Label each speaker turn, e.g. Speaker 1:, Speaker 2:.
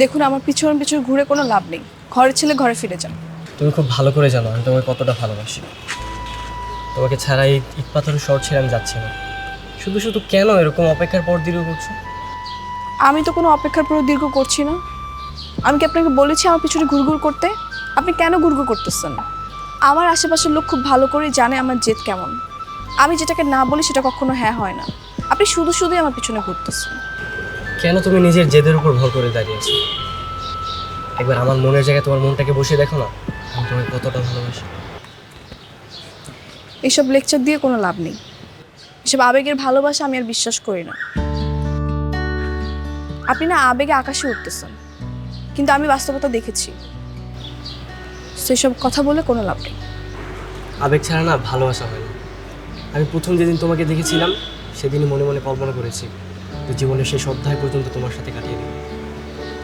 Speaker 1: দেখুন, আমার পিছনে পিছনে ঘুরে কোনো লাভ নেই। ঘরের ছেলে ঘরে ফিরে যান।
Speaker 2: তুমি খুব ভালো করে জানো আমি তোমাকে কতটা ভালোবাসি। তোমাকে ছাড়া এই ইট পাথরের শহর ছেড়ে আমি যাচ্ছি না। শুধু শুধু কেন এরকম অপেক্ষার পর দীর্ঘ করছো?
Speaker 1: আমি তো কোনো অপেক্ষার পর দীর্ঘ করছি না। আমি কি আপনাকে বলেছি আমার পিছনে ঘুরঘুর করতে? আপনি কেন ঘুরঘুর করতেছেন? আমার আশেপাশের লোক খুব ভালো করেই জানে আমার জেদ কেমন। আমি যেটাকে না বলি সেটা কখনো হ্যাঁ হয় না। আপনি শুধু শুধুই আমার পিছনে ঘুরতেছেন।
Speaker 2: কেন তুমি নিজের জেদের উপর ভর করে দাঁড়িয়েছো? একবার আমার মনের জায়গায় তোমার মনটাকে বসিয়ে দেখো না, আমি তোমাকে কতটা ভালোবাসি।
Speaker 1: এইসব লেকচার দিয়ে কোনো লাভ নেই। এসব আবেগের ভালোবাসা আমি আর বিশ্বাস করি না। আপনি না আবেগে আকাশে উঠতেছেন, কিন্তু আমি বাস্তবতা দেখেছি। সেসব কথা বলে কোনো লাভ নেই।
Speaker 2: আবেগ ছাড়া না ভালোবাসা হয় না। আমি প্রথম যেদিন তোমাকে দেখেছিলাম সেদিনই মনে মনে কল্পনা করেছি যে জীবনের শেষ অধ্যায় পর্যন্ত তোমার সাথে কাটিয়ে দেব।